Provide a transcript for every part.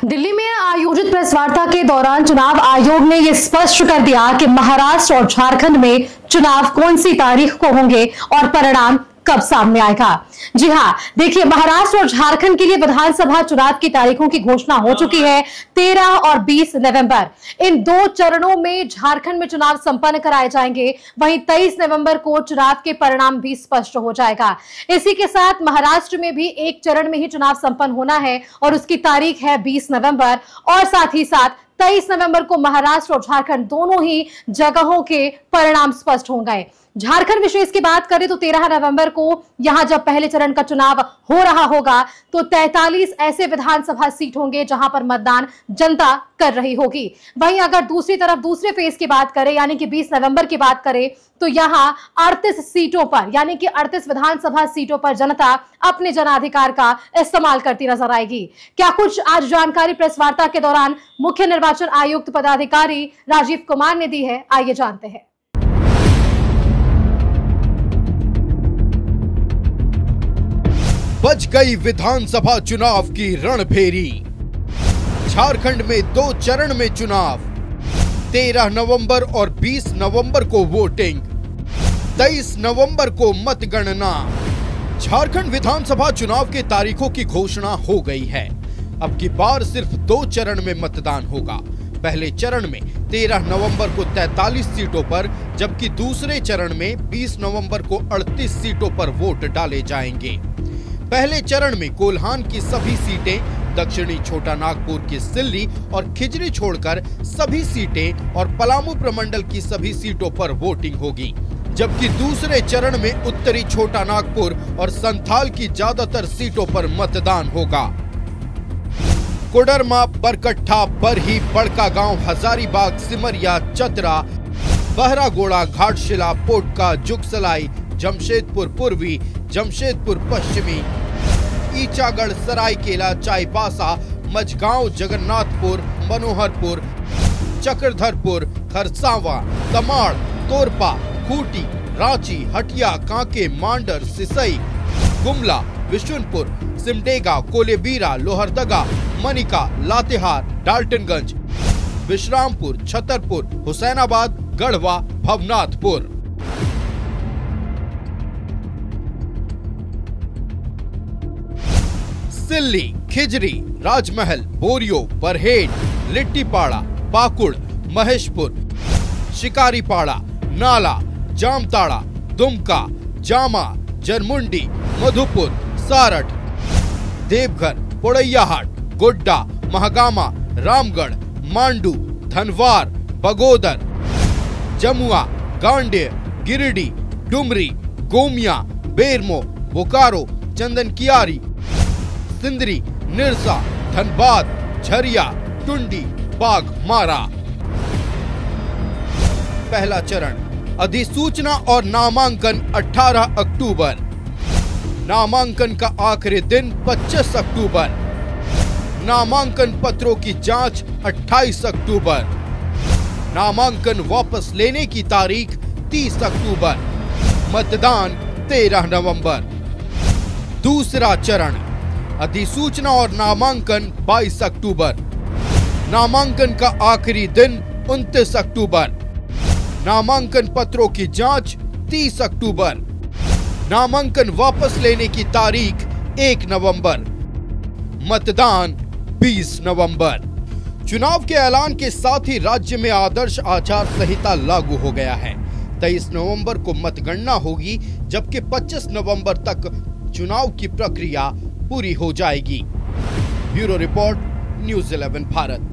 दिल्ली में आयोजित प्रेस वार्ता के दौरान चुनाव आयोग ने यह स्पष्ट कर दिया कि महाराष्ट्र और झारखंड में चुनाव कौन सी तारीख को होंगे और परिणाम कब सामने आएगा। जी हां, देखिए, महाराष्ट्र और झारखंड के लिए विधानसभा चुनाव की तारीखों की घोषणा हो चुकी है। 13 और 20 नवंबर इन दो चरणों में झारखंड में चुनाव संपन्न कराए जाएंगे। वहीं 23 नवंबर को चुनाव के परिणाम भी स्पष्ट हो जाएगा। इसी के साथ महाराष्ट्र में भी एक चरण में ही चुनाव संपन्न होना है और उसकी तारीख है 20 नवंबर और साथ ही साथ 23 नवंबर को महाराष्ट्र और झारखंड दोनों ही जगहों के परिणाम स्पष्ट हो गए। झारखंड विशेष की बात करें तो 13 नवंबर को यहां जब पहले चरण का चुनाव हो रहा होगा तो 43 ऐसे विधानसभा सीट होंगे जहां पर मतदान जनता कर रही होगी। वहीं अगर दूसरी तरफ दूसरे फेज की बात करें यानी कि 20 नवंबर की बात करें तो यहां 38 सीटों पर यानी कि 38 विधानसभा सीटों पर जनता अपने जनाधिकार का इस्तेमाल करती नजर आएगी। क्या कुछ आज जानकारी प्रेस वार्ता के दौरान मुख्य निर्वाचन आयुक्त पदाधिकारी राजीव कुमार ने दी है, आइए जानते हैं। बच गई विधानसभा चुनाव की रणभेरी। झारखंड में 2 चरण में चुनाव, 13 नवंबर और 20 नवंबर को वोटिंग, 23 नवंबर को मतगणना। झारखंड विधानसभा चुनाव के तारीखों की घोषणा हो गई है। अब की बार सिर्फ 2 चरण में मतदान होगा। पहले चरण में 13 नवंबर को 43 सीटों पर, जबकि दूसरे चरण में 20 नवंबर को 38 सीटों पर वोट डाले जाएंगे। पहले चरण में कोल्हान की सभी सीटें, दक्षिणी छोटा नागपुर की सिल्ली और खिजरी छोड़कर सभी सीटें और पलामू प्रमंडल की सभी सीटों पर वोटिंग होगी, जबकि दूसरे चरण में उत्तरी छोटा नागपुर और संथाल की ज्यादातर सीटों पर मतदान होगा। कोडरमा, बरकट्ठा, बरही, बड़कागांव, हजारीबाग, सिमरिया, चतरा, बहरागोड़ा, घाटशिला, पोटका, जुगसलाई, जमशेदपुर पूर्वी, जमशेदपुर पश्चिमी, ईचागढ़, सरायकेला, चाईबासा, मझगांव, जगन्नाथपुर, मनोहरपुर, चक्रधरपुर, खरसावा, तमाड़, तोरपा, खूंटी, रांची, हटिया, कांके, मांडर, सिसई, गुमला, विशुनपुर, सिमडेगा, कोलेबीरा, लोहरदगा, मनिका, लातेहार, डाल्टनगंज, विश्रामपुर, छतरपुर, हुसैनाबाद, गढ़वा, भवनाथपुर। सिल्ली, खिजरी, राजमहल, बोरियो, बरहेट, लिट्टीपाड़ा, पाकुड़, महेशपुर, शिकारीपाड़ा, नाला, जामताड़ा, दुमका, जामा, जरमुंडी, मधुपुर, सारठ, देवघर, पोड़ैयाहाट, गोड्डा, महागामा, रामगढ़, मांडू, धनवार, बगोदर, जमुआ, गांडेय, गिरिडीह, डुमरी, गोमिया, बेरमो, बोकारो, चंदनकियारी, सिंदरी, निरसा, धनबाद, झरिया, टुंडी, बाघमारा। पहला चरण, अधिसूचना और नामांकन 18 अक्टूबर। नामांकन का आखिरी दिन 25 अक्टूबर। नामांकन पत्रों की जांच 28 अक्टूबर। नामांकन वापस लेने की तारीख 30 अक्टूबर। मतदान 13 नवंबर। दूसरा चरण, अधिसूचना और नामांकन 22 अक्टूबर। नामांकन का आखिरी दिन 29 अक्टूबर। नामांकन पत्रों की जांच 30 अक्टूबर। नामांकन वापस लेने की तारीख 1 नवंबर। मतदान 20 नवंबर। चुनाव के ऐलान के साथ ही राज्य में आदर्श आचार संहिता लागू हो गया है। 23 नवंबर को मतगणना होगी, जबकि 25 नवंबर तक चुनाव की प्रक्रिया पूरी हो जाएगी। Bureau report, news 11 Bharat.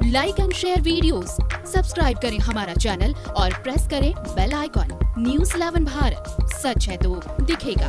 Like and share videos, subscribe करें हमारा चैनल और प्रेस करें बेल आइकॉन। न्यूज़ 11 भारत, सच है तो दिखेगा।